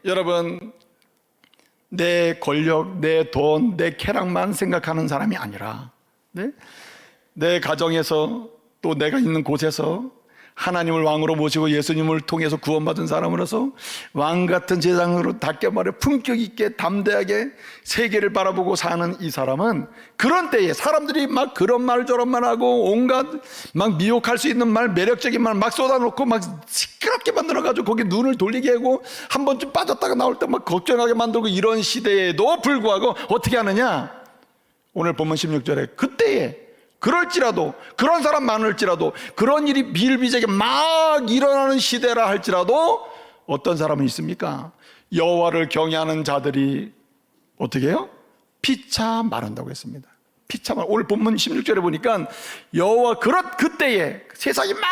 여러분, 내 권력, 내 돈, 내 쾌락만 생각하는 사람이 아니라, 네? 내 가정에서 또 내가 있는 곳에서 하나님을 왕으로 모시고 예수님을 통해서 구원받은 사람으로서 왕같은 제장으로답게 말해 품격 있게 담대하게 세계를 바라보고 사는 이 사람은, 그런 때에 사람들이 막 그런 말 저런 말 하고 온갖 막 미혹할 수 있는 말, 매력적인 말 막 쏟아놓고 막 시끄럽게 만들어가지고 거기 눈을 돌리게 하고 한 번쯤 빠졌다가 나올 때 막 걱정하게 만들고, 이런 시대에도 불구하고 어떻게 하느냐? 오늘 본문 16절에 그때에 그럴지라도, 그런 사람 많을지라도, 그런 일이 비일비재하게 막 일어나는 시대라 할지라도 어떤 사람은 있습니까? 여호와를 경외하는 자들이 어떻게 해요? 피차 말한다고 했습니다. 피차 말. 오늘 본문 16절에 보니까 여호와 그때에 세상이 막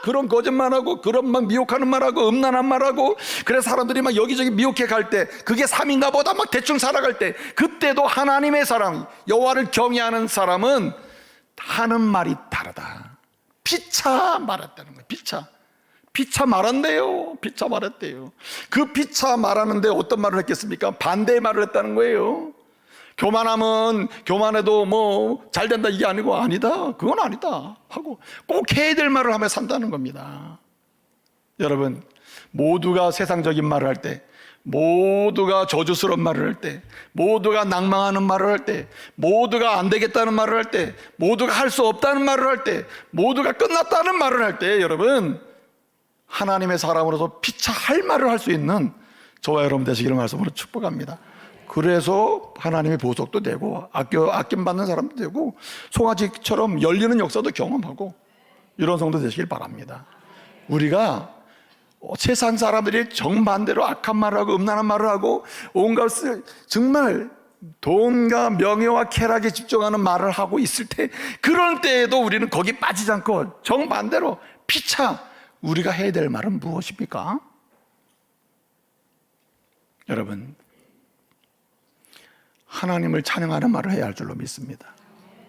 그런 거짓말하고 그런 막 미혹하는 말하고 음란한 말하고, 그래서 사람들이 막 여기저기 미혹해 갈 때, 그게 삶인가 보다 막 대충 살아갈 때, 그때도 하나님의 사람, 여호와를 경외하는 사람은 하는 말이 다르다. 피차 말했다는 거예요. 피차 말한대요. 피차 말했대요. 그 피차 말하는데 어떤 말을 했겠습니까? 반대의 말을 했다는 거예요. 교만하면 교만해도 뭐 잘 된다 이게 아니고, 아니다, 그건 아니다 하고 꼭 해야 될 말을 하며 산다는 겁니다. 여러분, 모두가 세상적인 말을 할 때, 모두가 저주스러운 말을 할 때, 모두가 낭망하는 말을 할 때, 모두가 안 되겠다는 말을 할 때, 모두가 할 수 없다는 말을 할 때, 모두가 끝났다는 말을 할 때, 여러분, 하나님의 사람으로서 피차할 말을 할 수 있는 저와 여러분 되시기를 말씀으로 축복합니다. 그래서 하나님의 보석도 되고 아낌받는 사람도 되고 송아지처럼 열리는 역사도 경험하고, 이런 성도 되시길 바랍니다. 우리가 세상 사람들이 정반대로 악한 말을 하고 음란한 말을 하고 온갖 정말 돈과 명예와 쾌락에 집중하는 말을 하고 있을 때, 그런 때에도 우리는 거기 빠지지 않고 정반대로 피차 우리가 해야 될 말은 무엇입니까? 여러분, 하나님을 찬양하는 말을 해야 할 줄로 믿습니다.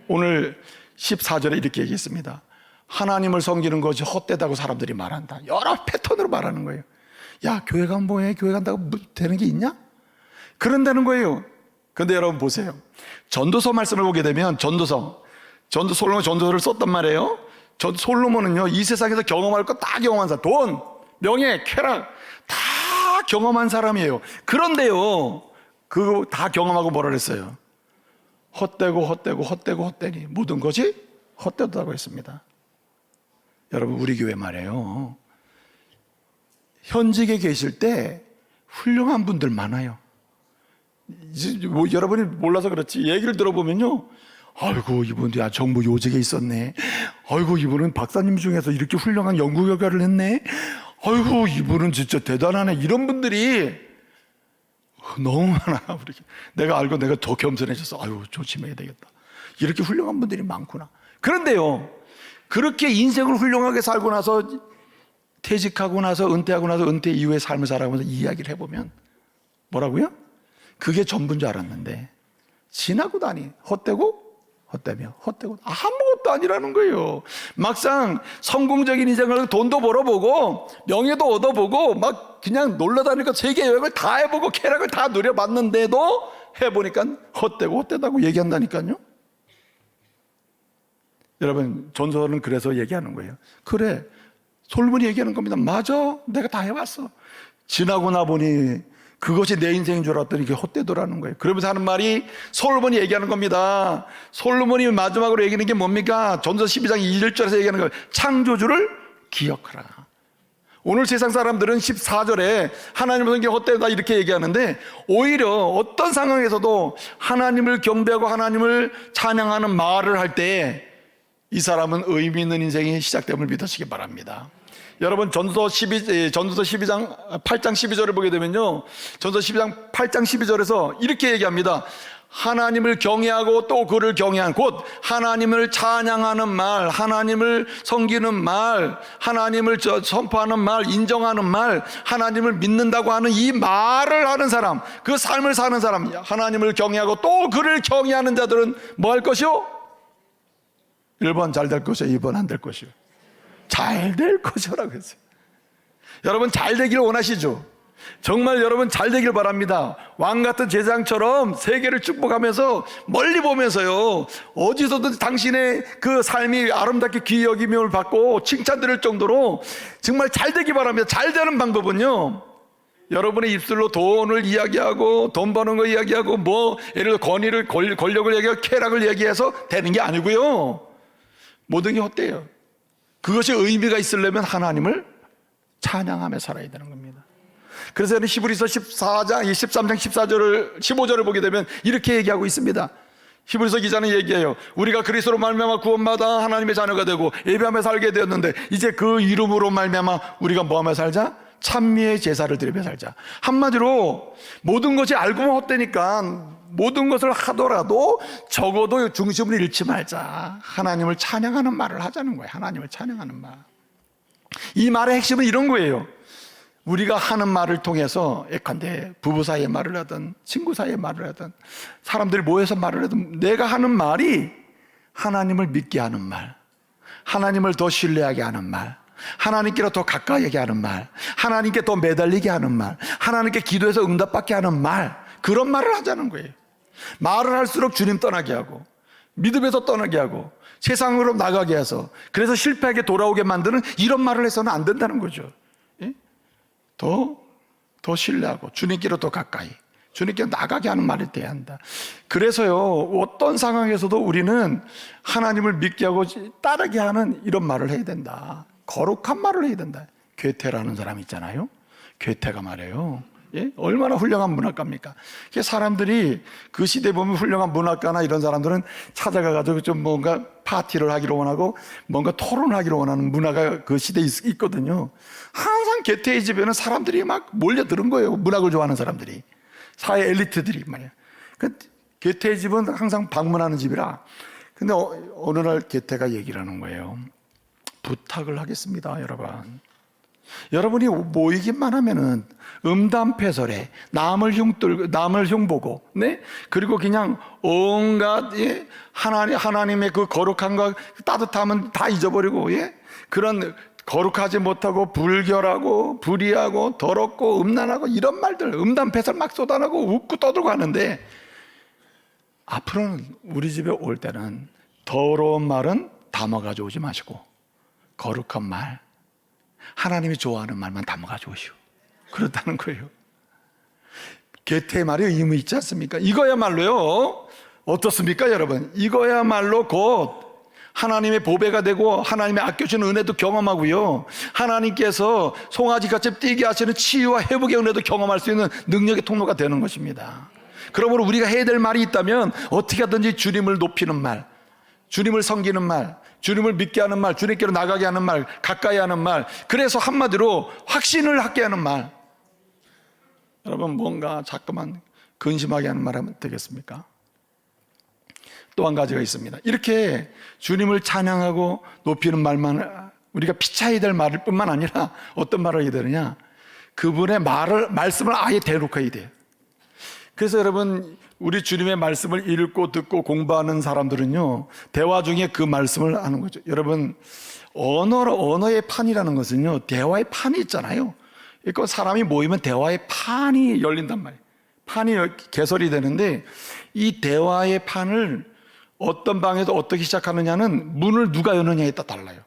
오늘 14절에 이렇게 얘기했습니다. 하나님을 섬기는 것이 헛되다고 사람들이 말한다. 여러 패턴으로 말하는 거예요. 야, 교회 가면 뭐해? 교회 간다고 되는 게 있냐? 그런다는 거예요. 그런데 여러분 보세요. 전도서 말씀을 보게 되면 솔로몬 전도서를 썼단 말이에요. 솔로몬은요, 이 세상에서 경험할 거 다 경험한 사람, 돈, 명예, 쾌락 다 경험한 사람이에요. 그런데요, 그거 다 경험하고 뭐라 그랬어요? 헛되니 모든 것이 헛되다고 했습니다. 여러분, 우리 교회 말이에요, 현직에 계실 때 훌륭한 분들 많아요. 뭐 여러분이 몰라서 그렇지, 얘기를 들어보면요, 아이고 이분도 정부 요직에 있었네, 아이고 이분은 박사님 중에서 이렇게 훌륭한 연구 결과를 했네, 아이고 이분은 진짜 대단하네, 이런 분들이 너무 많아. 내가 알고 내가 더 겸손해져서 아유 조심해야 되겠다, 이렇게 훌륭한 분들이 많구나. 그런데요, 그렇게 인생을 훌륭하게 살고 나서 퇴직하고 나서 은퇴하고 나서 은퇴 이후의 삶을 살아가면서 이야기를 해보면 뭐라고요? 그게 전부인 줄 알았는데 지나고 나니 헛되며 아무것도 아니라는 거예요. 막상 성공적인 인생을 돈도 벌어보고 명예도 얻어보고 막 그냥 놀러다니까 세계 여행을 다 해보고 쾌락을 다 누려봤는데도 해보니까 헛되다고 얘기한다니까요. 여러분, 전서는 그래서 얘기하는 거예요. 그래, 솔몬이 얘기하는 겁니다. 맞아, 내가 다 해봤어. 지나고 나 보니 그것이 내 인생인 줄 알았더니 그게 헛되더라는 거예요. 그러면서 하는 말이 솔로몬이 얘기하는 겁니다. 솔로몬이 마지막으로 얘기하는 게 뭡니까? 전서 12장 1절에서 얘기하는 거예요. 창조주를 기억하라. 오늘 세상 사람들은 14절에 하나님을 섬기기 헛되다 이렇게 얘기하는데, 오히려 어떤 상황에서도 하나님을 경배하고 하나님을 찬양하는 말을 할 때 이 사람은 의미 있는 인생이 시작됨을 믿으시기 바랍니다. 여러분, 전도서 12장 8장 12절을 보게 되면요, 전도서 12장 8장 12절에서 이렇게 얘기합니다. 하나님을 경외하고 또 그를 경외한, 곧 하나님을 찬양하는 말, 하나님을 섬기는 말, 하나님을 선포하는 말, 인정하는 말, 하나님을 믿는다고 하는 이 말을 하는 사람, 그 삶을 사는 사람, 하나님을 경외하고 또 그를 경외하는 자들은 뭐 할 것이요? 1번 잘 될 것이요, 2번 안 될 것이요. 잘 될 것이라고 했어요. 여러분, 잘 되기를 원하시죠? 정말 여러분 잘 되길 바랍니다. 왕 같은 제사장처럼 세계를 축복하면서 멀리 보면서요, 어디서든 당신의 그 삶이 아름답게 귀히 여김을 받고 칭찬 들을 정도로 정말 잘 되기 바랍니다. 잘 되는 방법은요, 여러분의 입술로 돈을 이야기하고 돈 버는 거 이야기하고 뭐 예를 들어 권위를 권력을 얘기하고 쾌락을 얘기해서 되는 게 아니고요, 모든 게 헛돼요. 그것이 의미가 있으려면 하나님을 찬양하며 살아야 되는 겁니다. 그래서 히브리서 13장 14절을 15절을 보게 되면 이렇게 얘기하고 있습니다. 히브리서 기자는 얘기해요. 우리가 그리스도로 말미암아 구원받아 하나님의 자녀가 되고 예배하며 살게 되었는데 이제 그 이름으로 말미암아 우리가 뭐하며 살자? 찬미의 제사를 드리며 살자. 한마디로 모든 것이 알고 보면 헛되니까 모든 것을 하더라도 적어도 중심을 잃지 말자. 하나님을 찬양하는 말을 하자는 거예요. 하나님을 찬양하는 말. 이 말의 핵심은 이런 거예요. 우리가 하는 말을 통해서 예컨대 부부 사이의 말을 하든 친구 사이의 말을 하든 사람들이 모여서 말을 하든 내가 하는 말이 하나님을 믿게 하는 말, 하나님을 더 신뢰하게 하는 말, 하나님께로 더 가까이게 하는 말, 하나님께 더 매달리게 하는 말, 하나님께 기도해서 응답받게 하는 말, 그런 말을 하자는 거예요. 말을 할수록 주님 떠나게 하고 믿음에서 떠나게 하고 세상으로 나가게 해서 그래서 실패하게 돌아오게 만드는 이런 말을 해서는 안 된다는 거죠. 더 신뢰하고 주님께로 더 가까이 주님께 나가게 하는 말이 돼야 한다. 그래서요, 어떤 상황에서도 우리는 하나님을 믿게 하고 따르게 하는 이런 말을 해야 된다. 거룩한 말을 해야 된다. 괴테라는 사람 있잖아요. 괴테가 말해요. 예? 얼마나 훌륭한 문학가입니까? 사람들이 그 시대에 보면 훌륭한 문학가나 이런 사람들은 찾아가가지고 좀 뭔가 파티를 하기로 원하고 뭔가 토론을 하기로 원하는 문화가 그 시대에 있거든요. 항상 괴테의 집에는 사람들이 막 몰려드는 거예요. 문학을 좋아하는 사람들이. 사회 엘리트들이 말이에요. 괴테의 집은 항상 방문하는 집이라. 근데 어느 날 괴테가 얘기를 하는 거예요. 부탁을 하겠습니다, 여러분. 여러분이 모이기만 하면은 음담패설에 남을 흉보고, 네? 그리고 그냥 온갖 하나님의 그 거룩함과 따뜻함은 다 잊어버리고, 예? 그런 거룩하지 못하고 불결하고 불의하고 더럽고 음란하고 이런 말들 음담패설 막 쏟아내고 웃고 떠들고 하는데 앞으로는 우리 집에 올 때는 더러운 말은 담아 가져오지 마시고 거룩한 말, 하나님이 좋아하는 말만 담아 가져오시오. 그렇다는 거예요. 괴테의 말이 의미 있지 않습니까? 이거야말로요, 어떻습니까 여러분? 이거야말로 곧 하나님의 보배가 되고 하나님의 아껴주는 은혜도 경험하고요, 하나님께서 송아지같이 뛰게 하시는 치유와 회복의 은혜도 경험할 수 있는 능력의 통로가 되는 것입니다. 그러므로 우리가 해야 될 말이 있다면 어떻게 하든지 주님을 높이는 말, 주님을 섬기는 말, 주님을 믿게 하는 말, 주님께로 나가게 하는 말, 가까이 하는 말, 그래서 한마디로 확신을 갖게 하는 말. 여러분 뭔가 자꾸만 근심하게 하는 말 하면 되겠습니까? 또 한 가지가 있습니다. 이렇게 주님을 찬양하고 높이는 말만 우리가 피차야 될 말일 뿐만 아니라 어떤 말을 해야 되느냐, 그분의 말씀을 아예 대놓고 해야 돼요. 그래서 여러분 우리 주님의 말씀을 읽고 듣고 공부하는 사람들은요, 대화 중에 그 말씀을 하는 거죠. 여러분 언어의 판이라는 것은요, 대화의 판이 있잖아요. 그러니까 사람이 모이면 대화의 판이 열린단 말이에요. 판이 개설이 되는데 이 대화의 판을 어떤 방에서 어떻게 시작하느냐는 문을 누가 여느냐에 따라 달라요.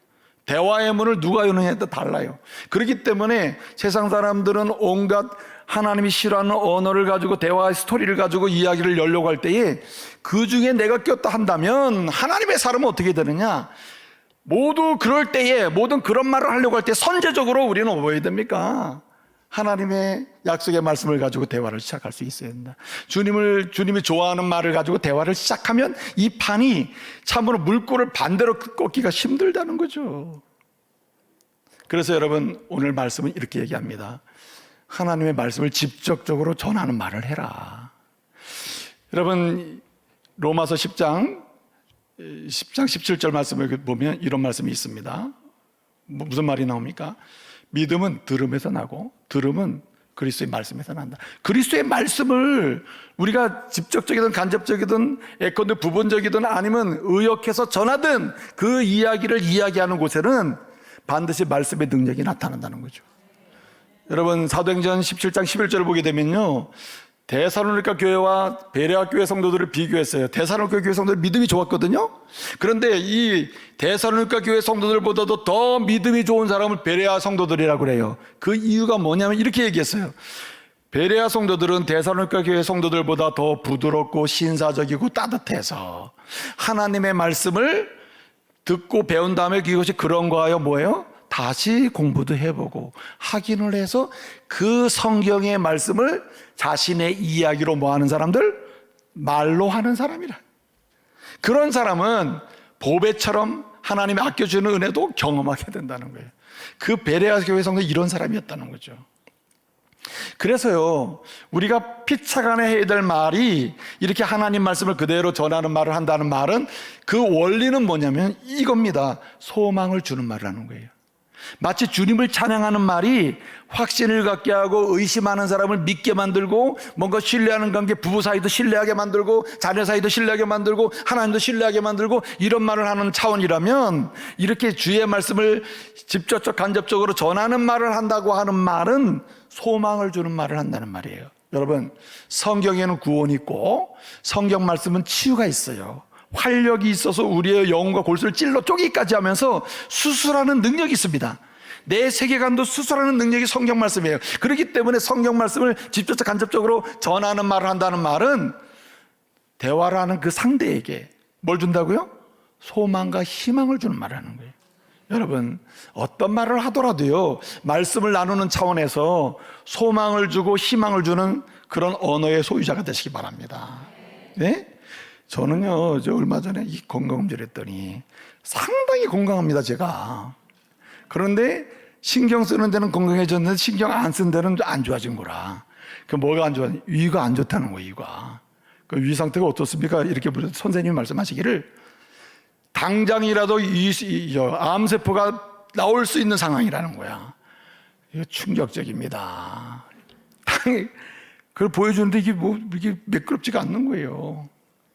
대화의 문을 누가 여느냐에 따라 달라요. 그렇기 때문에 세상 사람들은 온갖 하나님이 싫어하는 언어를 가지고 대화의 스토리를 가지고 이야기를 열려고 할 때에 그 중에 내가 꼈다 한다면 하나님의 사람은 어떻게 되느냐, 모두 그럴 때에 모든 그런 말을 하려고 할 때 선제적으로 우리는 뭐 해야 됩니까? 하나님의 약속의 말씀을 가지고 대화를 시작할 수 있어야 된다. 주님이 좋아하는 말을 가지고 대화를 시작하면 이 판이 참으로 물꼬를 반대로 꺾기가 힘들다는 거죠. 그래서 여러분 오늘 말씀은 이렇게 얘기합니다. 하나님의 말씀을 직접적으로 전하는 말을 해라. 여러분 로마서 10장 17절 말씀을 보면 이런 말씀이 있습니다. 무슨 말이 나옵니까? 믿음은 들음에서 나고 들음은 그리스도의 말씀에서 난다. 그리스도의 말씀을 우리가 직접적이든 간접적이든 예컨대 부분적이든 아니면 의역해서 전하든 그 이야기를 이야기하는 곳에는 반드시 말씀의 능력이 나타난다는 거죠. 여러분 사도행전 17장 11절을 보게 되면요, 데살로니가 교회와 베레아 교회 성도들을 비교했어요. 데살로니가 교회 성도들 믿음이 좋았거든요. 그런데 이 데살로니가 교회 성도들보다도 더 믿음이 좋은 사람을 베레아 성도들이라고 그래요. 그 이유가 뭐냐면 이렇게 얘기했어요. 베레아 성도들은 데살로니가 교회 성도들보다 더 부드럽고 신사적이고 따뜻해서 하나님의 말씀을 듣고 배운 다음에 그것이 그런 거하여 뭐예요? 다시 공부도 해보고 확인을 해서 그 성경의 말씀을 자신의 이야기로 뭐 하는 사람들? 말로 하는 사람이라. 그런 사람은 보배처럼 하나님이 아껴주는 은혜도 경험하게 된다는 거예요. 그 베레아 교회 성도 이런 사람이었다는 거죠. 그래서요, 우리가 피차간에 해야 될 말이 이렇게 하나님 말씀을 그대로 전하는 말을 한다는 말은 그 원리는 뭐냐면 이겁니다. 소망을 주는 말을 하는 거예요. 마치 주님을 찬양하는 말이 확신을 갖게 하고 의심하는 사람을 믿게 만들고 뭔가 신뢰하는 관계, 부부 사이도 신뢰하게 만들고 자녀 사이도 신뢰하게 만들고 하나님도 신뢰하게 만들고 이런 말을 하는 차원이라면, 이렇게 주의 말씀을 직접적 간접적으로 전하는 말을 한다고 하는 말은 소망을 주는 말을 한다는 말이에요. 여러분, 성경에는 구원이 있고 성경 말씀은 치유가 있어요. 활력이 있어서 우리의 영혼과 골수를 찔러 쪼개기까지 하면서 수술하는 능력이 있습니다. 내 세계관도 수술하는 능력이 성경 말씀이에요. 그렇기 때문에 성경 말씀을 직접적 간접적으로 전하는 말을 한다는 말은 대화를 하는 그 상대에게 뭘 준다고요? 소망과 희망을 주는 말을 하는 거예요. 여러분, 어떤 말을 하더라도요, 말씀을 나누는 차원에서 소망을 주고 희망을 주는 그런 언어의 소유자가 되시기 바랍니다. 네? 저는요, 얼마 전에 이 건강검진을 했더니 상당히 건강합니다, 제가. 그런데 신경 쓰는 데는 건강해졌는데 신경 안 쓰는 데는 안 좋아진 거라. 그 뭐가 안 좋아? 위가 안 좋다는 거예요, 위가. 그 위 상태가 어떻습니까? 이렇게 선생님이 말씀하시기를 당장이라도 암세포가 나올 수 있는 상황이라는 거야. 이거 충격적입니다. 그걸 보여주는데 이게 매끄럽지가 않는 거예요.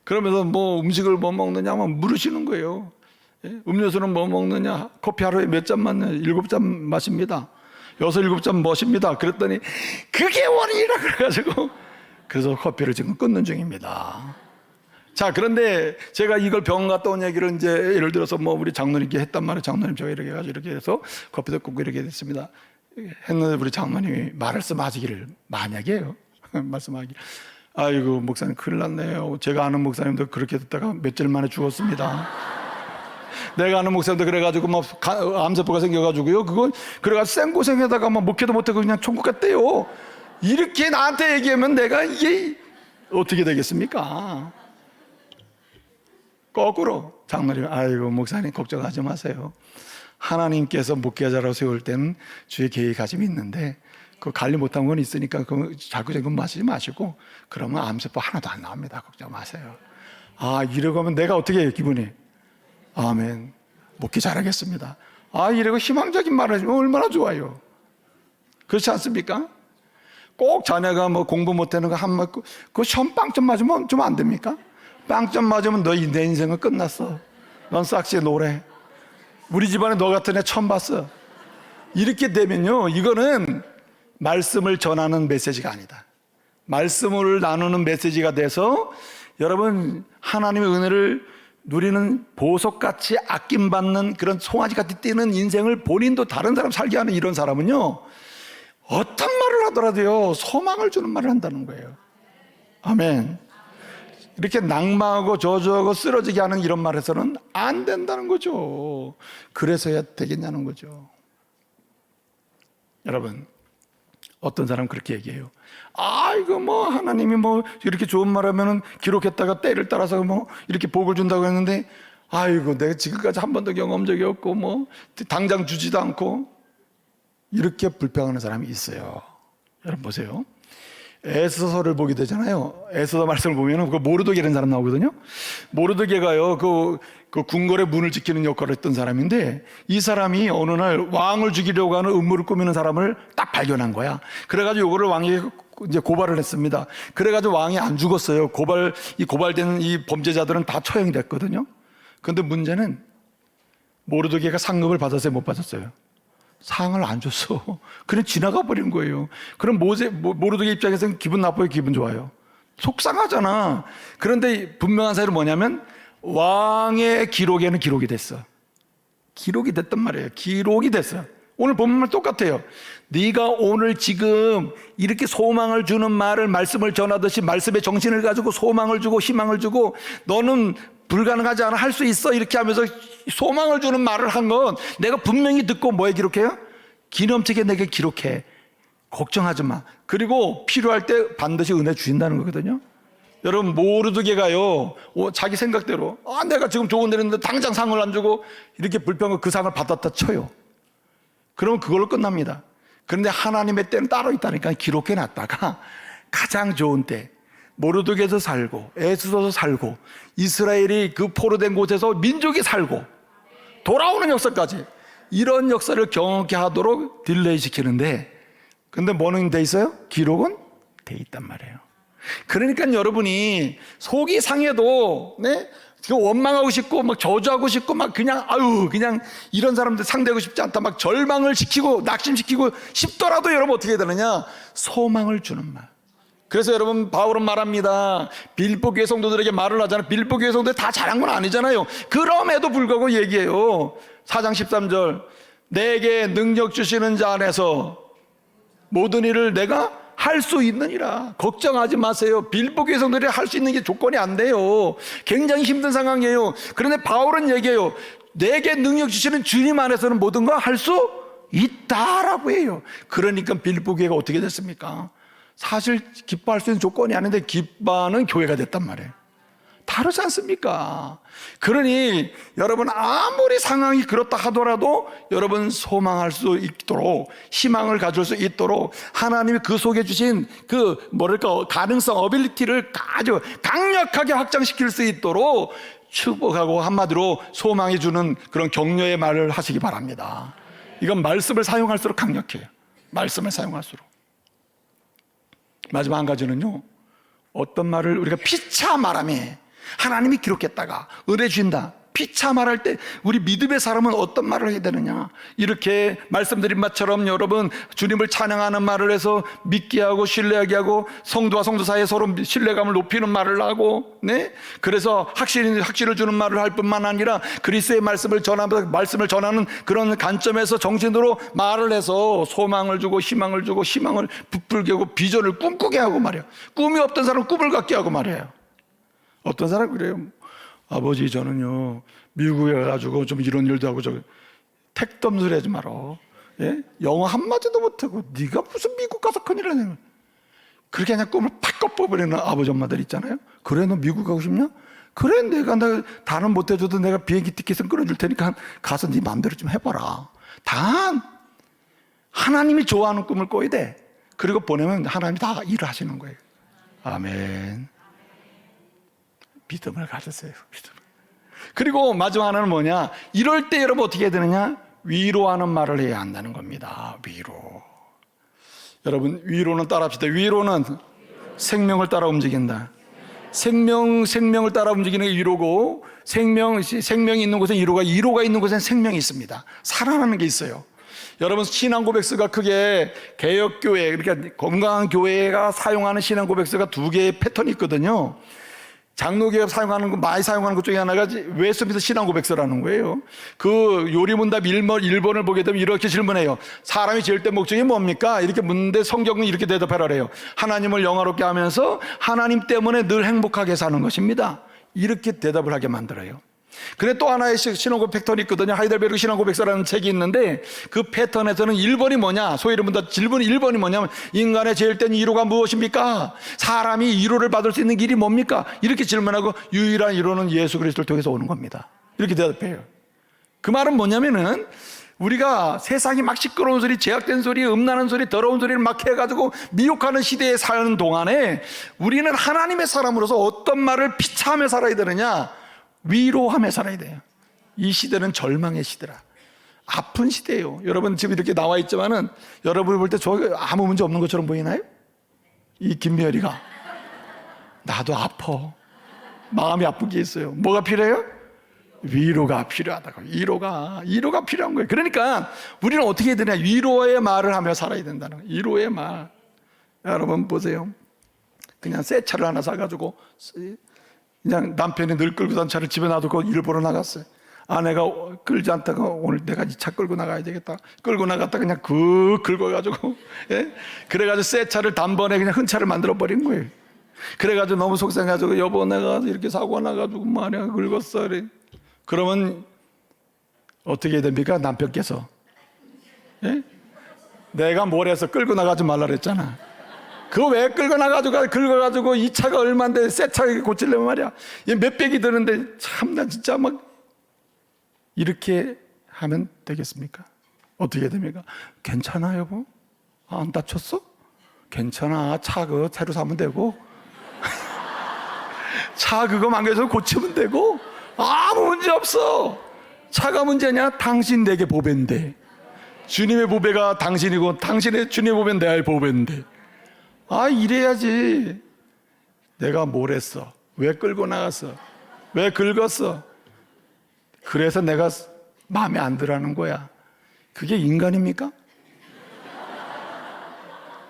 그러면서 뭐 음식을 뭐 먹느냐 물으시는 거예요. 음료수는 뭐 먹느냐? 커피 하루에 몇 잔 마시냐? 7잔 마십니다. 6, 7잔 마십니다. 그랬더니 그게 원인이라 그래가지고 그래서 커피를 지금 끊는 중입니다. 자, 그런데 제가 이걸 병원 갔다 온 얘기를 이제 예를 들어서 뭐 우리 장로님께 했단 말이에요. 장로님 제가 이렇게 해가지고 이렇게 해서 커피도 끊고 이렇게 됐습니다. 했는데 우리 장로님이 말씀하시기를, 만약에요. 말씀하기. 아이고, 목사님 큰일 났네요. 제가 아는 목사님도 그렇게 됐다가 며칠 만에 죽었습니다. 내가 아는 목사님도 그래가지고 막 암세포가 생겨가지고요. 그거 그래가지고 생고생에다가 막 목회도 못하고 그냥 천국 갔대요. 이렇게 나한테 얘기하면 내가 이게 어떻게 되겠습니까? 거꾸로 장로님, 아이고 목사님 걱정하지 마세요. 하나님께서 목회자라고 세울 때는 주의 계획하심이 있는데 그 관리 못한 건 있으니까 그 자꾸 저거 마시지 마시고 그러면 암세포 하나도 안 나옵니다. 걱정 마세요. 아, 이러고 하면 내가 어떻게 해요, 기분이? 아멘. 목회 잘하겠습니다. 아, 이러고 희망적인 말을 해주면 얼마나 좋아요. 그렇지 않습니까? 꼭 자녀가 뭐 공부 못하는 거 한 맞고 그 시험 빵점 맞으면 좀 안 됩니까? 빵점 맞으면 내 인생은 끝났어. 넌 싹시에 노래. 우리 집안에 너 같은 애 처음 봤어. 이렇게 되면요, 이거는 말씀을 전하는 메시지가 아니다. 말씀을 나누는 메시지가 돼서 여러분 하나님의 은혜를 누리는 보석같이 아낌받는 그런 송아지같이 뛰는 인생을 본인도 다른 사람 살게 하는 이런 사람은요, 어떤 말을 하더라도요 소망을 주는 말을 한다는 거예요. 아멘. 이렇게 낙마하고 저주하고 쓰러지게 하는 이런 말에서는 안 된다는 거죠. 그래서야 되겠냐는 거죠. 여러분, 어떤 사람은 그렇게 얘기해요. 아, 이거 뭐 하나님이 뭐 이렇게 좋은 말 하면은 기록했다가 때를 따라서 뭐 이렇게 복을 준다고 했는데, 아이고 내가 지금까지 한 번도 경험 적이 없고 뭐 당장 주지도 않고, 이렇게 불평하는 사람이 있어요. 여러분 보세요. 에스더서를 보게 되잖아요. 에스더 말씀을 보면 그 모르드게라는 사람 나오거든요. 모르드게가요 그 궁궐의 문을 지키는 역할을 했던 사람인데, 이 사람이 어느 날 왕을 죽이려고 하는 음모를 꾸미는 사람을 딱 발견한 거야. 그래가지고 이거를 왕에게 이제 고발을 했습니다. 그래가지고 왕이 안 죽었어요. 고발된 이 범죄자들은 다 처형이 됐거든요. 그런데 문제는 모르드게가 상급을 받았어요, 못 받았어요? 상을 안 줬어. 그냥 지나가 버린 거예요. 그럼 모르드게 입장에서는 기분 나빠요, 기분 좋아요? 속상하잖아. 그런데 분명한 사실은 뭐냐면 왕의 기록에는 기록이 됐어. 기록이 됐단 말이에요. 기록이 됐어. 오늘 본문 똑같아요. 네가 오늘 지금 이렇게 소망을 주는 말을, 말씀을 전하듯이 말씀의 정신을 가지고 소망을 주고 희망을 주고 너는 불가능하지 않아, 할 수 있어, 이렇게 하면서 소망을 주는 말을 한 건 내가 분명히 듣고 뭐에 기록해요? 기념책에 내게 기록해. 걱정하지 마. 그리고 필요할 때 반드시 은혜 주신다는 거거든요. 여러분, 모르드게가요, 자기 생각대로 내가 지금 좋은 데 있는데 당장 상을 안 주고 이렇게 불평하고 그 상을 받았다 쳐요. 그러면 그걸로 끝납니다. 그런데 하나님의 때는 따로 있다니까. 기록해 놨다가 가장 좋은 때 모르드게에서 살고 에스더에서 살고 이스라엘이 그 포로된 곳에서 민족이 살고 돌아오는 역사까지, 이런 역사를 경험케 하도록 딜레이 시키는데, 근데 뭐는 돼 있어요? 기록은 돼 있단 말이에요. 그러니까 여러분이 속이 상해도 원망하고 싶고 막 저주하고 싶고 막 그냥 그냥 이런 사람들 상대하고 싶지 않다, 막 절망을 시키고 낙심시키고 싶더라도 여러분 어떻게 해야 되느냐? 소망을 주는 말. 그래서 여러분, 바울은 말합니다. 빌보 교회 성도들에게 말을 하잖아요. 빌보 교회 성도들 다 잘한 건 아니잖아요. 그럼에도 불구하고 얘기해요. 4장 13절, 내게 능력 주시는 자 안에서 모든 일을 내가 할 수 있느니라. 걱정하지 마세요. 빌보 교회 성도들이 할 수 있는 게 조건이 안 돼요. 굉장히 힘든 상황이에요. 그런데 바울은 얘기해요. 내게 능력 주시는 주님 안에서는 모든 거 할 수 있다라고 해요. 그러니까 빌보 교회가 어떻게 됐습니까? 사실 기뻐할 수 있는 조건이 아닌데 기뻐하는 교회가 됐단 말이에요. 다르지 않습니까? 그러니 여러분, 아무리 상황이 그렇다 하더라도 여러분 소망할 수 있도록, 희망을 가질 수 있도록 하나님이 그 속에 주신 가능성, 어빌리티를 아주 강력하게 확장시킬 수 있도록 축복하고, 한마디로 소망이 주는 그런 격려의 말을 하시기 바랍니다. 이건 말씀을 사용할수록 강력해요. 말씀을 사용할수록. 마지막 한 가지는요, 어떤 말을 우리가 피차 말하며 하나님이 기록했다가 은혜 주신다, 피차 말할 때 우리 믿음의 사람은 어떤 말을 해야 되느냐? 이렇게 말씀드린 바처럼 여러분, 주님을 찬양하는 말을 해서 믿게 하고 신뢰하게 하고, 성도와 성도 사이에 서로 신뢰감을 높이는 말을 하고, 그래서 확신을 주는 말을 할 뿐만 아니라 그리스도의 말씀을 전하는 그런 관점에서 정신으로 말을 해서 소망을 주고 희망을 주고, 희망을 부풀게 하고 비전을 꿈꾸게 하고 말이에요. 꿈이 없던 사람은 꿈을 갖게 하고 말이에요. 어떤 사람은 그래요. 아버지, 저는요 미국에 가가지고 좀 이런 일도 하고, 택덤 소리 하지 마라. 영어 한마디도 못하고 네가 무슨 미국 가서 큰일 하냐. 그렇게 그냥 꿈을 팍 꺾어버리는 아버지 엄마들 있잖아요. 그래, 너 미국 가고 싶냐? 그래, 내가 다는 못해줘도 내가 비행기 티켓은 끊어줄 테니까 가서 네 마음대로 좀 해봐라. 단 하나님이 좋아하는 꿈을 꿔야 돼. 그리고 보내면 하나님이 다 일을 하시는 거예요. 아멘. 믿음을 가졌어요. 믿음. 그리고 마지막 하나는 뭐냐? 이럴 때 여러분 어떻게 해야 되느냐? 위로하는 말을 해야 한다는 겁니다. 위로. 여러분, 위로는 따라합시다. 위로는 생명을 따라 움직인다. 생명을 따라 움직이는 게 위로고, 생명이 있는 곳엔 위로가 있는 곳엔 생명이 있습니다. 살아나는 게 있어요. 여러분, 신앙 고백서가 크게 개혁교회, 그러니까 건강한 교회가 사용하는 신앙 고백서가 두 개의 패턴이 있거든요. 장로교회 많이 사용하는 것 중에 하나가 웨스트민스터 신앙 고백서라는 거예요. 그 요리문답 1번을 보게 되면 이렇게 질문해요. 사람이 제일 때 목적이 뭡니까? 이렇게 묻는데 성경은 이렇게 대답하라래요. 하나님을 영화롭게 하면서 하나님 때문에 늘 행복하게 사는 것입니다. 이렇게 대답을 하게 만들어요. 그래, 또 하나의 신앙고백 패턴이 있거든요. 하이델베르그 신앙고백서라는 책이 있는데, 그 패턴에서는 1번이 뭐냐, 소위 이르면 질문 1번이 뭐냐면, 인간의 제일 땐 위로가 무엇입니까? 사람이 위로를 받을 수 있는 길이 뭡니까? 이렇게 질문하고, 유일한 위로는 예수 그리스도를 통해서 오는 겁니다. 이렇게 대답해요. 그 말은 뭐냐면은, 우리가 세상이 막 시끄러운 소리, 제약된 소리, 음란한 소리, 더러운 소리를 막 해가지고 미혹하는 시대에 사는 동안에 우리는 하나님의 사람으로서 어떤 말을 피차하며 살아야 되느냐? 위로하며 살아야 돼요. 이 시대는 절망의 시대라. 아픈 시대예요. 여러분 지금 이렇게 나와 있지만은 여러분이 볼 때 저 아무 문제 없는 것처럼 보이나요? 이 김미열이가 나도 아파. 마음이 아픈 게 있어요. 뭐가 필요해요? 위로가 필요하다고. 위로가 필요한 거예요. 그러니까 우리는 어떻게 해야 되냐? 위로의 말을 하며 살아야 된다는 거예요. 위로의 말. 여러분 보세요. 그냥 새 차를 하나 사가지고 그냥 남편이 늘 끌고 산 차를 집에 놔두고 일 보러 나갔어요. 아내가 끌지 않다가 오늘 내가 이 차 끌고 나가야 되겠다. 끌고 나갔다 그냥 긁어가지고 예? 그래가지고 새 차를 단번에 그냥 흔 차를 만들어 버린 거예요. 그래가지고 너무 속상해가지고 여보 내가 이렇게 사고 나가지고 말이야 긁었어. 그래. 그러면 어떻게 해야 됩니까? 남편께서 예? 내가 뭘 해서 끌고 나가지 말라 그랬잖아. 그거 왜 끌고 나가지고 긁어가지고 이 차가 얼마인데 새 차 고치려면 말이야 몇백이 드는데 참나 진짜 막 이렇게 하면 되겠습니까? 어떻게 됩니까? 괜찮아 여보? 안 다쳤어? 괜찮아 차 그거 새로 사면 되고 차 그거 망가져서 고치면 되고 아무 문제 없어. 차가 문제냐? 당신 내게 보배인데 주님의 보배가 당신이고 당신의 주님의 보배는 내 보배인데 이래야지. 내가 뭘 했어? 왜 끌고 나갔어? 왜 긁었어? 그래서 내가 마음에 안 들어하는 거야. 그게 인간입니까?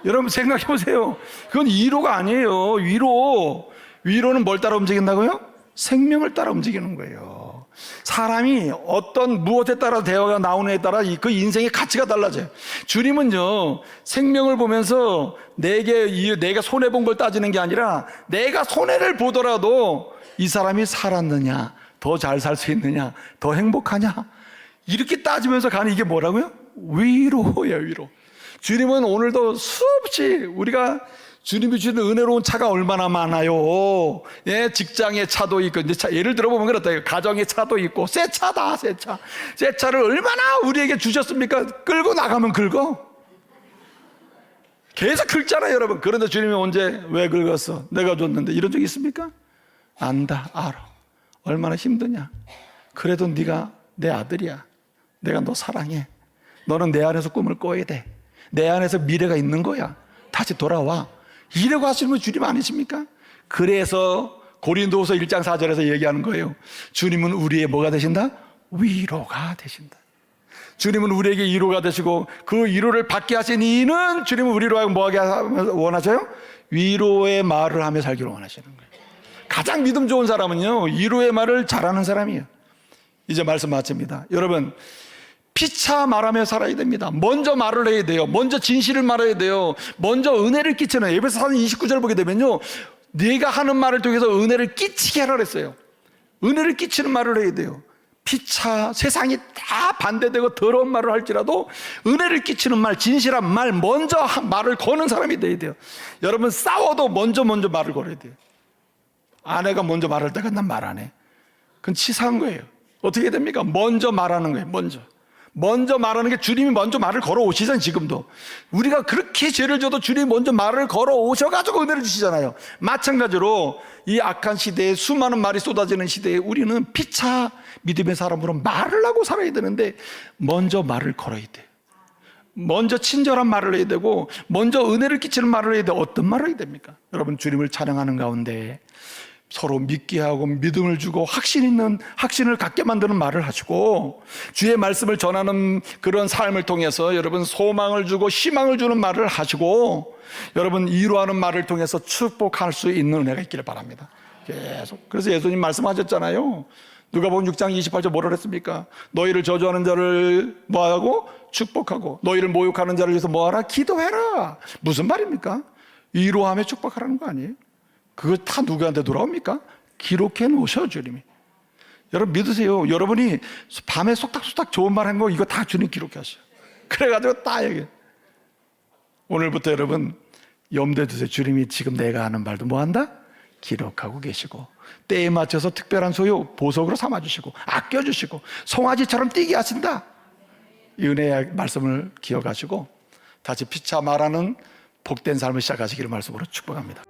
여러분 생각해 보세요. 그건 위로가 아니에요. 위로는 뭘 따라 움직인다고요? 생명을 따라 움직이는 거예요. 사람이 어떤 무엇에 따라 대화가 나오느냐에 따라 그 인생의 가치가 달라져요. 주님은요 생명을 보면서 내가 손해본 걸 따지는 게 아니라 내가 손해를 보더라도 이 사람이 살았느냐, 더 잘 살 수 있느냐, 더 행복하냐 이렇게 따지면서 가는 이게 뭐라고요? 위로예요. 위로. 주님은 오늘도 수없이 우리가 주님이 주는 은혜로운 차가 얼마나 많아요. 예, 직장의 차도 있고, 이제 예를 들어보면 그렇다. 가정의 차도 있고, 새 차다, 새 차. 새 차를 얼마나 우리에게 주셨습니까? 끌고 나가면 긁어. 계속 긁잖아요, 여러분. 그런데 주님이 언제 왜 긁었어? 내가 줬는데 이런 적 있습니까? 안다, 알아. 얼마나 힘드냐. 그래도 네가 내 아들이야. 내가 너 사랑해. 너는 내 안에서 꿈을 꿔야 돼. 내 안에서 미래가 있는 거야. 다시 돌아와. 이라고 하시는 분 주님 아니십니까? 그래서 고린도후서 1장 4절에서 얘기하는 거예요. 주님은 우리의 뭐가 되신다? 위로가 되신다. 주님은 우리에게 위로가 되시고 그 위로를 받게 하신 이는 주님은 우리로 하여금 뭐하게 원하셔요? 위로의 말을 하며 살기를 원하시는 거예요. 가장 믿음 좋은 사람은요 위로의 말을 잘하는 사람이에요. 이제 말씀 마칩니다. 여러분 피차 말하며 살아야 됩니다. 먼저 말을 해야 돼요. 먼저 진실을 말해야 돼요. 먼저 은혜를 끼치는, 에베소 4장 29절 보게 되면요 네가 하는 말을 통해서 은혜를 끼치게 하라 그랬어요. 은혜를 끼치는 말을 해야 돼요. 피차 세상이 다 반대되고 더러운 말을 할지라도 은혜를 끼치는 말, 진실한 말, 먼저 말을 거는 사람이 돼야 돼요. 여러분 싸워도 먼저 말을 걸어야 돼요. 아내가 먼저 말할 때가 난 말 안 해. 그건 치사한 거예요. 어떻게 됩니까? 먼저 말하는 거예요. 먼저 말하는 게 주님이 먼저 말을 걸어 오시잖아요. 지금도 우리가 그렇게 죄를 져도 주님이 먼저 말을 걸어 오셔가지고 은혜를 주시잖아요. 마찬가지로 이 악한 시대에 수많은 말이 쏟아지는 시대에 우리는 피차 믿음의 사람으로 말을 하고 살아야 되는데 먼저 말을 걸어야 돼요. 먼저 친절한 말을 해야 되고 먼저 은혜를 끼치는 말을 해야 돼요. 어떤 말을 해야 됩니까? 여러분 주님을 찬양하는 가운데 서로 믿게 하고 믿음을 주고 확신을 갖게 만드는 말을 하시고 주의 말씀을 전하는 그런 삶을 통해서 여러분 소망을 주고 희망을 주는 말을 하시고 여러분 위로하는 말을 통해서 축복할 수 있는 은혜가 있기를 바랍니다. 계속. 그래서 예수님 말씀하셨잖아요. 누가복음 6장 28절 뭐라 그랬습니까? 너희를 저주하는 자를 뭐하고? 축복하고 너희를 모욕하는 자를 위해서 뭐하라? 기도해라. 무슨 말입니까? 위로하며 축복하라는 거 아니에요? 그거 다 누구한테 돌아옵니까? 기록해 놓으셔 주님이. 여러분 믿으세요. 여러분이 밤에 속닥속닥 좋은 말 한 거 이거 다 주님 기록하셔. 그래가지고 딱 여기 오늘부터 여러분 염두에 두세요. 주님이 지금 내가 하는 말도 뭐한다? 기록하고 계시고 때에 맞춰서 특별한 소유 보석으로 삼아주시고 아껴주시고 송아지처럼 뛰게 하신다. 이 은혜의 말씀을 기억하시고 다시 피차 말하는 복된 삶을 시작하시기를 말씀으로 축복합니다.